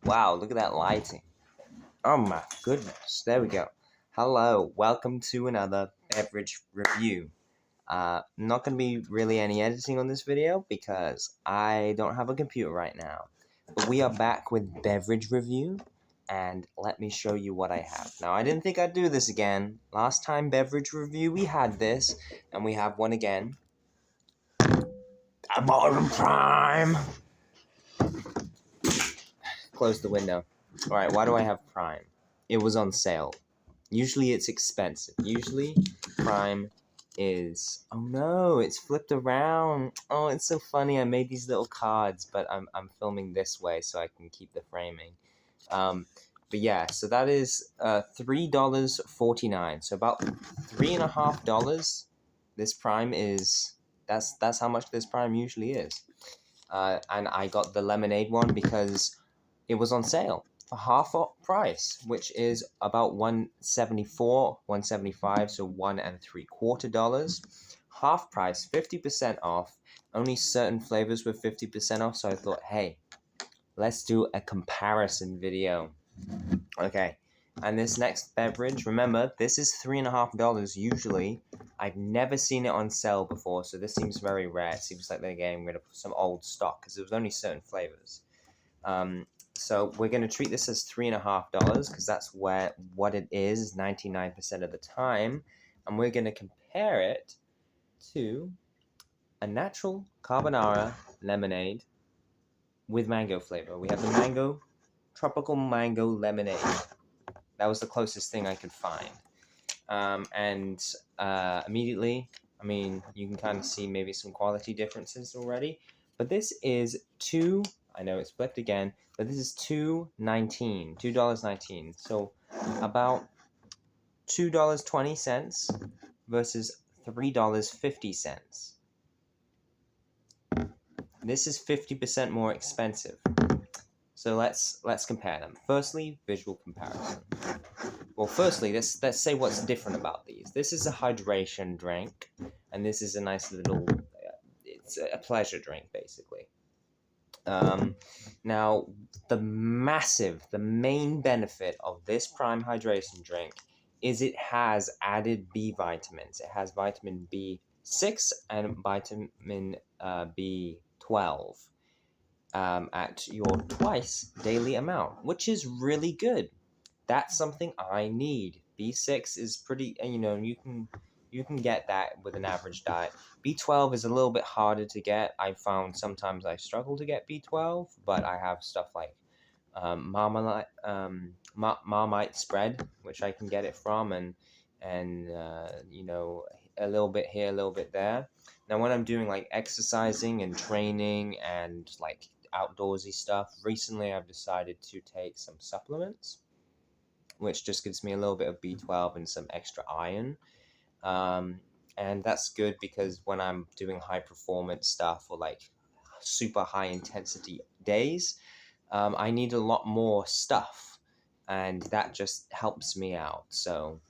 Wow, look at that lighting. Oh my goodness. There we go. Hello, welcome to another beverage review. Not going to be really any editing on this video because I don't have a computer right now. But we are back with beverage review, and let me show you what I have. Now, I didn't think I'd do this again. Last time beverage review, we had this, and we have one again. Amazon Prime! Close the window. Alright, why do I have Prime? It was on sale. Usually it's expensive. Usually Prime is... Oh no, it's flipped around. Oh, it's so funny. I made these little cards, but I'm filming this way so I can keep the framing. But yeah, so that is $3.49. So about $3.50. This Prime is... That's how much this Prime usually is. And I got the lemonade one because it was on sale for half price, which is about $1.74, $1.75, so $1.75. Half price, 50% off. Only certain flavors were 50% off, so I thought, hey, let's do a comparison video. Okay, and this next beverage, remember, this is $3.50 usually. I've never seen it on sale before, so this seems very rare. It seems like they're getting rid of some old stock because there was only certain flavors. So we're going to treat this as $3.50 because that's what it is 99% of the time. And we're going to compare it to a natural carbonara lemonade with mango flavor. We have the tropical mango lemonade. That was the closest thing I could find. Immediately, I mean, you can kind of see maybe some quality differences already. But this is I know it's flipped again, but this is $2.19. So about $2.20 versus $3.50. This is 50% more expensive. So let's compare them. Firstly, visual comparison. Well, firstly, let's say what's different about these. This is a hydration drink, and this is a nice little, it's a pleasure drink, basically. Now, the main benefit of this Prime Hydration drink is it has added B vitamins. It has vitamin B6 and vitamin B12 at your twice daily amount, which is really good. That's something I need. B6 is pretty, you can get that with an average diet. B12 is a little bit harder to get. I found sometimes I struggle to get B12, but I have stuff like Marmite spread, which I can get it from, and a little bit here, a little bit there. Now, when I'm doing like exercising and training and like outdoorsy stuff, recently I've decided to take some supplements, which just gives me a little bit of B12 and some extra iron. And that's good because when I'm doing high performance stuff or like super high intensity days, I need a lot more stuff, and that just helps me out. So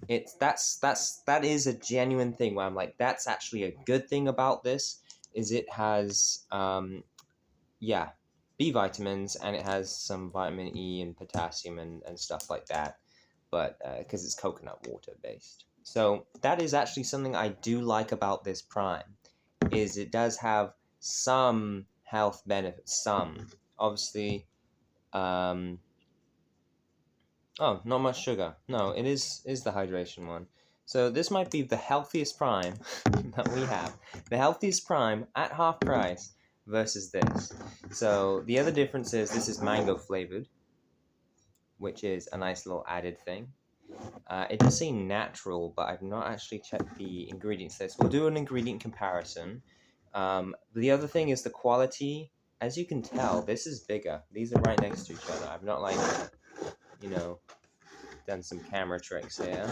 that is a genuine thing where I'm like, that's actually a good thing about this is it has B vitamins, and it has some vitamin E and potassium and stuff like that, but because it's coconut water based. So that is actually something I do like about this Prime, is it does have some health benefits. Some, obviously, oh, not much sugar. No, it is the hydration one. So this might be the healthiest Prime that we have. The healthiest Prime at half price versus this. So the other difference is this is mango flavored, which is a nice little added thing. It does say natural, but I've not actually checked the ingredients list. We'll do an ingredient comparison. The other thing is the quality. As you can tell, this is bigger. These are right next to each other. I've not done some camera tricks here.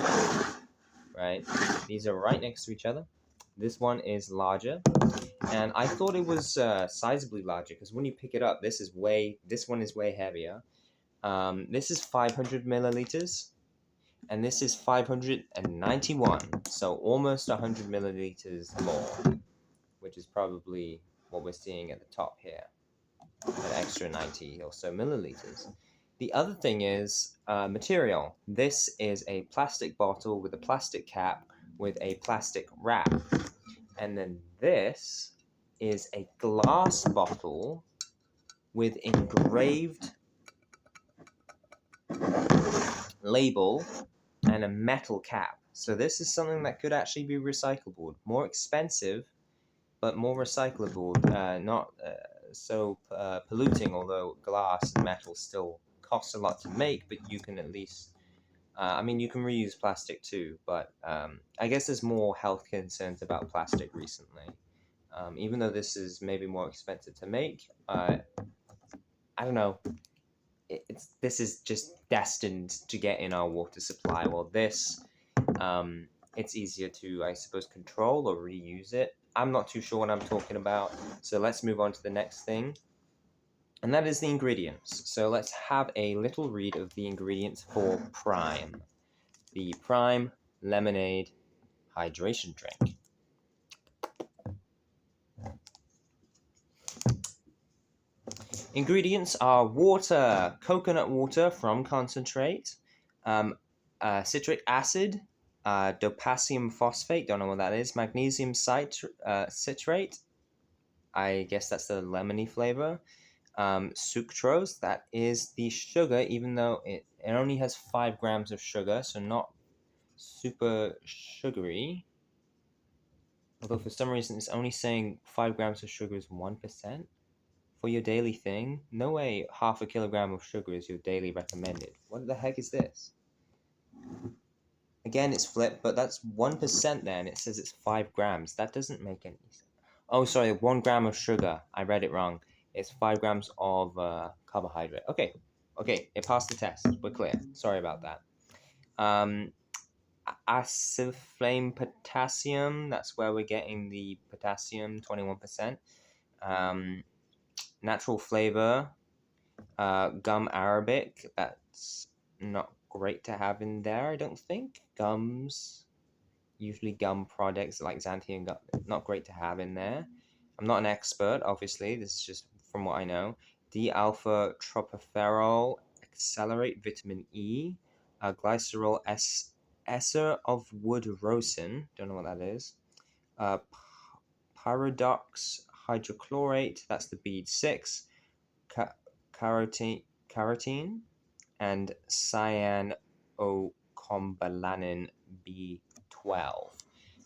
Right? These are right next to each other. This one is larger. And I thought it was sizably larger because when you pick it up, this one is way heavier. This is 500 milliliters. And this is 591, so almost 100 milliliters more, which is probably what we're seeing at the top here. an extra 90 or so milliliters. The other thing is material. This is a plastic bottle with a plastic cap with a plastic wrap. And then this is a glass bottle with engraved label and a metal cap. So this is something that could actually be recyclable. More expensive, but more recyclable. Not so polluting, although glass and metal still cost a lot to make, but you can at least I mean, you can reuse plastic too, but I guess there's more health concerns about plastic recently. Even though this is maybe more expensive to make, I don't know. This is just destined to get in our water supply. Well, this, it's easier to, I suppose, control or reuse it. I'm not too sure what I'm talking about, so let's move on to the next thing. And that is the ingredients. So let's have a little read of the ingredients for Prime. The Prime Lemonade Hydration Drink. Ingredients are water, coconut water from concentrate, citric acid, potassium phosphate, don't know what that is, magnesium citrate, I guess that's the lemony flavor, sucrose, that is the sugar, even though it only has 5 grams of sugar, so not super sugary. Although for some reason it's only saying 5 grams of sugar is 1% for your daily thing. No way half a kilogram of sugar is your daily recommended. What the heck is this? Again, it's flipped, but that's 1% there, and it says it's 5 grams. That doesn't make any sense. Oh, sorry, 1 gram of sugar. I read it wrong. It's 5 grams of carbohydrate. Okay, it passed the test. We're clear. Sorry about that. Acid flame potassium, that's where we're getting the potassium, 21%. Natural flavor, gum arabic, that's not great to have in there, I don't think. Gums, usually gum products like Xanthium gum, not great to have in there. I'm not an expert, obviously, this is just from what I know. D-alpha tropopherol, accelerate vitamin E, glycerol ester of wood rosin, don't know what that is. Pyridox hydrochlorate, that's the bead 6. Carotene, and cyanocobalamin B12.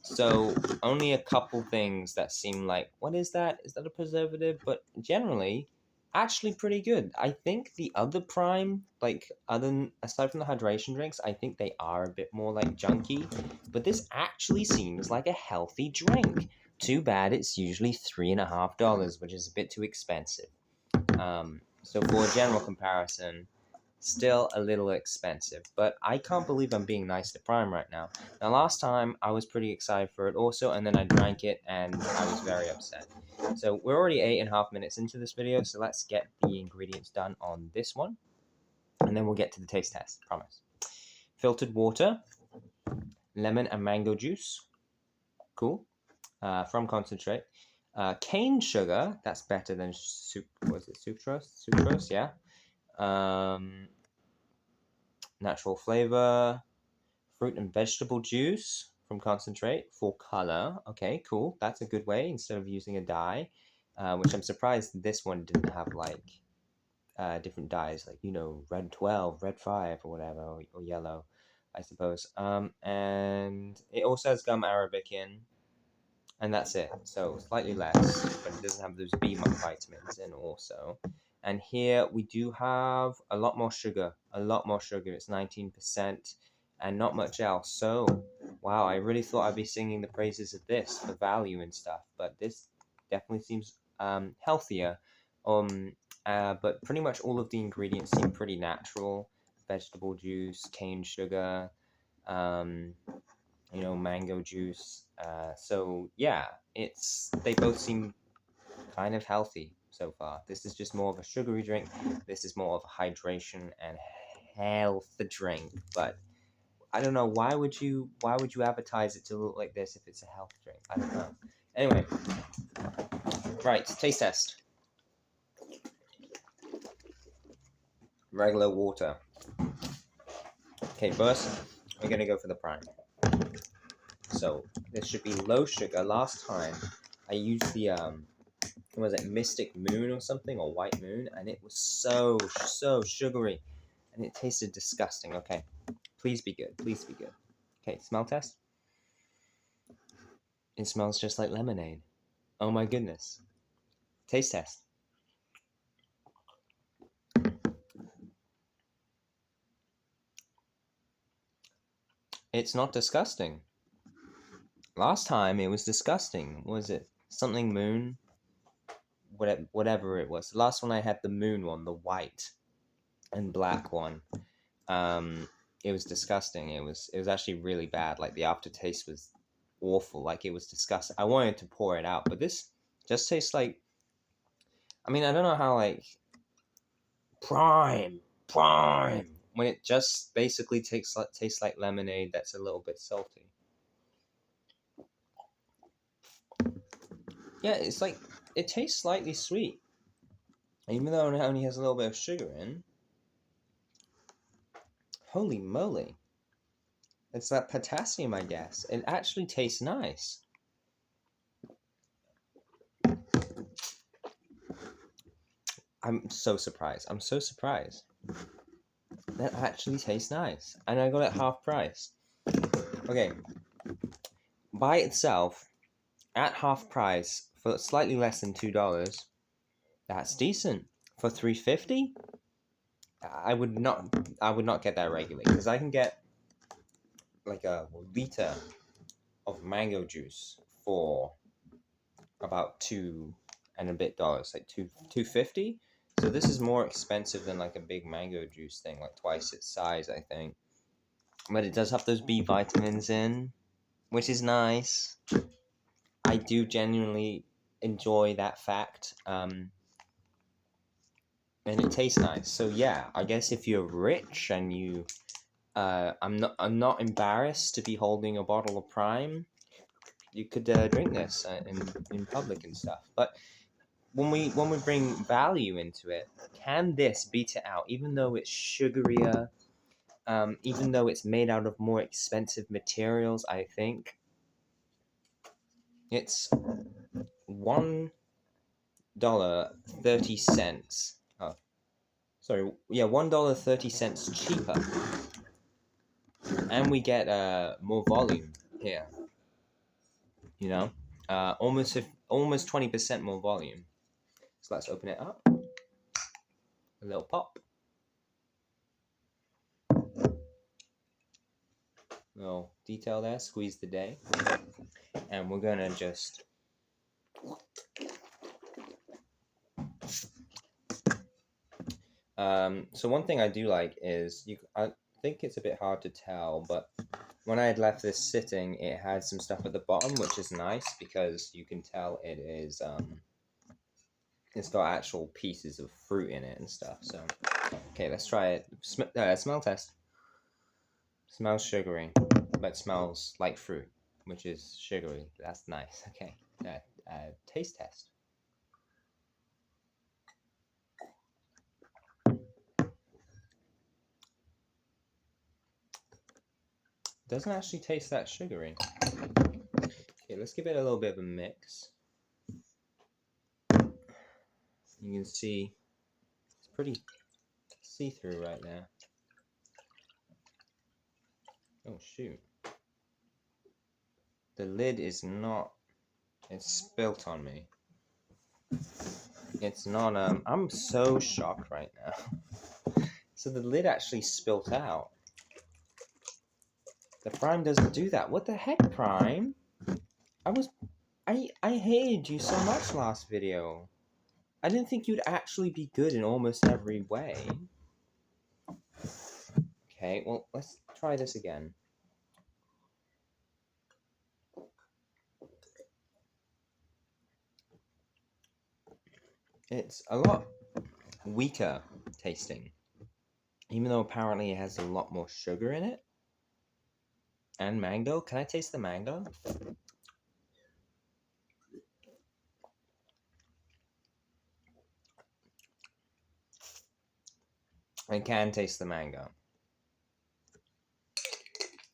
So only a couple things that seem like, what is that? Is that a preservative? But generally, actually pretty good. I think the other Prime, like aside from the hydration drinks, I think they are a bit more like junky. But this actually seems like a healthy drink. Too bad it's usually $3.50, which is a bit too expensive. So for a general comparison, still a little expensive, but I can't believe I'm being nice to Prime right now. Now, last time I was pretty excited for it also, and then I drank it and I was very upset. So we're already 8.5 minutes into this video, so let's get the ingredients done on this one, and then we'll get to the taste test, promise. Filtered water, lemon and mango juice, cool, from concentrate. Cane sugar, that's better than sucrose? Sucrose, yeah. Natural flavor, fruit and vegetable juice from concentrate for color. Okay, cool. That's a good way instead of using a dye, which I'm surprised this one didn't have like different dyes, like red 12, red 5, or whatever, or yellow, I suppose. And it also has gum arabic in. And that's it. So slightly less, but it doesn't have those B vitamins in also. And here we do have a lot more sugar. It's 19% and not much else. So, wow, I really thought I'd be singing the praises of this for value and stuff, but this definitely seems healthier. But pretty much all of the ingredients seem pretty natural. Vegetable juice, cane sugar, mango juice. So yeah, they both seem kind of healthy so far. This is just more of a sugary drink. This is more of a hydration and health drink. But I don't know, why would you advertise it to look like this if it's a health drink? I don't know. Anyway, right, taste test. regular water. Okay, first we're gonna go for the prime. So this should be low sugar. Last time I used the was it Mystic Moon or something, or White Moon, and it was so sugary, and it tasted disgusting. Okay, please be good. Please be good. Okay, smell test. It smells just like lemonade. Oh my goodness. Taste test. It's not disgusting. Last time it was disgusting. Was it something moon? Whatever it was. The last one I had the moon one, the white and black one. It was disgusting. It was actually really bad. Like the aftertaste was awful. Like it was disgusting. I wanted to pour it out, but this just tastes like. I mean, I don't know how like prime when it just basically tastes like lemonade that's a little bit salty. Yeah, it's like it tastes slightly sweet, even though it only has a little bit of sugar in. Holy moly! It's that potassium, I guess. It actually tastes nice. I'm so surprised. I'm so surprised. That actually tastes nice. And I got it half price. Okay. By itself, at half price, for slightly less than $2, that's decent. For $3.50, I would not get that regularly, because I can get like a liter of mango juice for about $2 and a bit, like $2.50. So this is more expensive than like a big mango juice thing, like twice its size, I think. But it does have those B vitamins in, which is nice. I do genuinely enjoy that fact. And it tastes nice. So yeah, I guess if you're rich and you, I'm not embarrassed to be holding a bottle of Prime. You could drink this in public and stuff. But when we bring value into it, can this beat it out? Even though it's sugarier, even though it's made out of more expensive materials, I think it's $1.30. Oh, sorry, yeah, $1.30 cheaper, and we get more volume here. You know, almost 20% more volume. So let's open it up. A little pop. Little detail there. Squeeze the day, and we're gonna just. So one thing I do like is I think it's a bit hard to tell, but when I had left this sitting, it had some stuff at the bottom, which is nice because you can tell it is it's got actual pieces of fruit in it and stuff. So okay, let's try it. Smell test. Smells sugary, but smells like fruit, which is sugary. That's nice. Okay, taste test. Doesn't actually taste that sugary. Okay, let's give it a little bit of a mix. You can see it's pretty see-through right now. Oh shoot. The lid is not, it's spilt on me. It's not, I'm so shocked right now. So the lid actually spilt out. The Prime doesn't do that. What the heck, Prime? I hated you so much last video. I didn't think you'd actually be good in almost every way. Okay, well, let's try this again. It's a lot weaker tasting, even though apparently it has a lot more sugar in it. And mango. Can I taste the mango? I can taste the mango.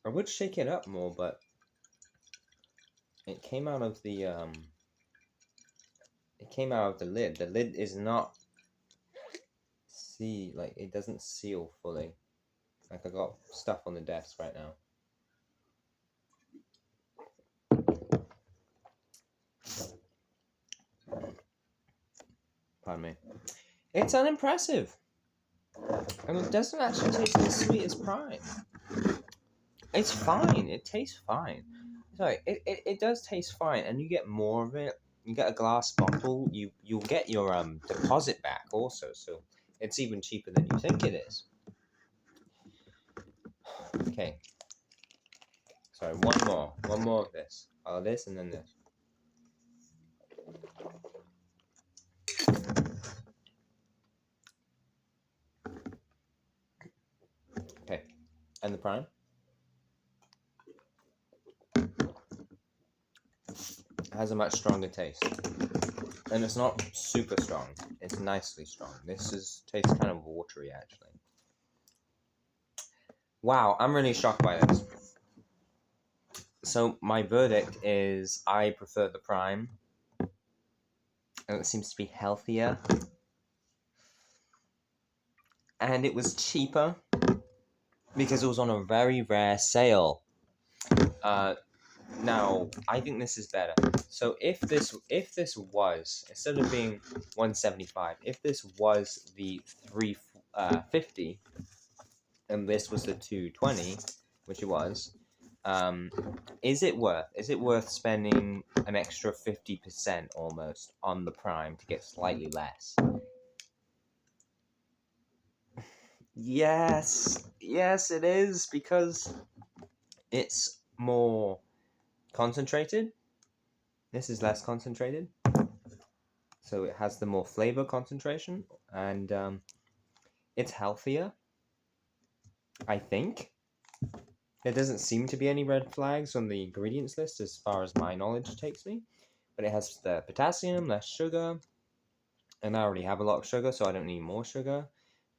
I would shake it up more, but it came out of the lid. The lid is not it doesn't seal fully. Like I got stuff on the desk right now. Pardon me. It's unimpressive. And it doesn't actually taste as sweet as Prime. It's fine. It tastes fine. Sorry, it does taste fine, and you get more of it. You get a glass bottle. You'll get your deposit back also, so it's even cheaper than you think it is. Okay. Sorry, one more of this. This and then this. Okay, and the Prime. It has a much stronger taste. And it's not super strong. It's nicely strong. This tastes kind of watery, actually. Wow, I'm really shocked by this. So my verdict is I prefer the Prime. And it seems to be healthier. And it was cheaper because it was on a very rare sale. Now, I think this is better. So if this was, instead of being 175, if this was the 350 and this was the 220, which it was, is it worth spending an extra 50% almost on the Prime to get slightly less? Yes, it is, because it's more concentrated. This is less concentrated, so it has the more flavor concentration, and it's healthier, I think. There doesn't seem to be any red flags on the ingredients list as far as my knowledge takes me, but it has the potassium, less sugar, and I already have a lot of sugar, so I don't need more sugar.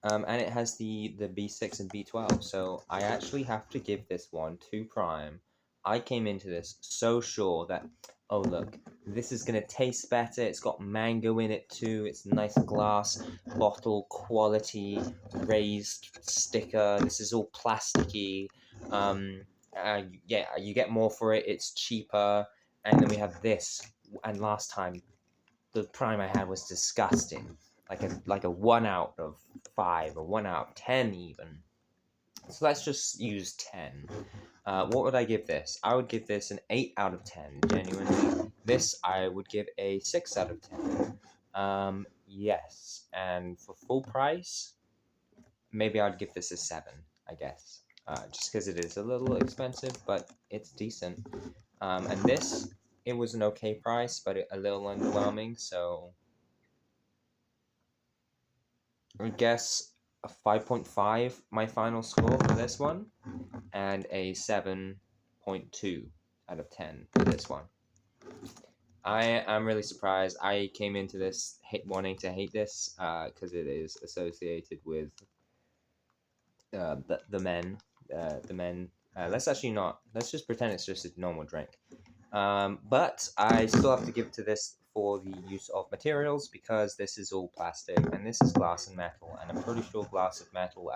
And it has the B6 and B12, so I actually have to give this one to Prime. I came into this so sure that, oh look, this is going to taste better, it's got mango in it too, it's nice glass bottle quality, raised sticker, this is all plasticky, yeah, you get more for it, it's cheaper, and then we have this, and last time, the Prime I had was disgusting. Like a 1 out of 5 or 1 out of 10 even. So let's just use 10. What would I give this? I would give this an 8 out of 10, genuinely. This I would give a 6 out of 10. Yes, and for full price, maybe I'd give this a 7, I guess. Just because it is a little expensive, but it's decent. And this, it was an okay price, but a little underwhelming, so I guess a 5.5, my final score for this one, and a 7.2 out of 10 for this one. I am really surprised. I came into this wanting to hate this because it is associated with the men. Let's actually not. Let's just pretend it's just a normal drink. But I still have to give it to this for the use of materials, because this is all plastic and this is glass and metal, and I'm pretty sure glass and metal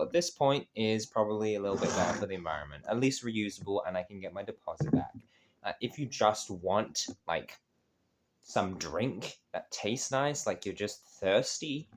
at this point is probably a little bit better for the environment, at least reusable, and I can get my deposit back. If you just want like some drink that tastes nice, like you're just thirsty,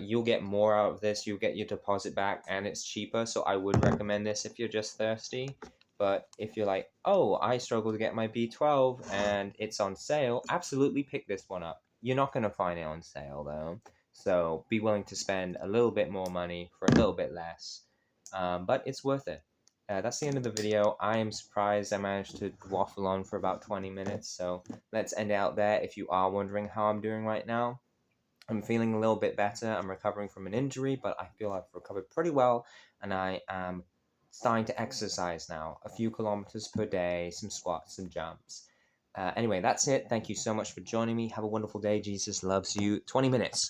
you'll get more out of this, you'll get your deposit back, and it's cheaper, so I would recommend this if you're just thirsty. But if you're like, oh, I struggle to get my B12 and it's on sale, absolutely pick this one up. You're not going to find it on sale though, so be willing to spend a little bit more money for a little bit less, but it's worth it. That's the end of the video. I am surprised I managed to waffle on for about 20 minutes, so let's end it out there. If you are wondering how I'm doing right now, I'm feeling a little bit better. I'm recovering from an injury, but I feel I've recovered pretty well, and I am starting to exercise now. A few kilometers per day, some squats, some jumps. Anyway, that's it. Thank you so much for joining me. Have a wonderful day. Jesus loves you. 20 minutes.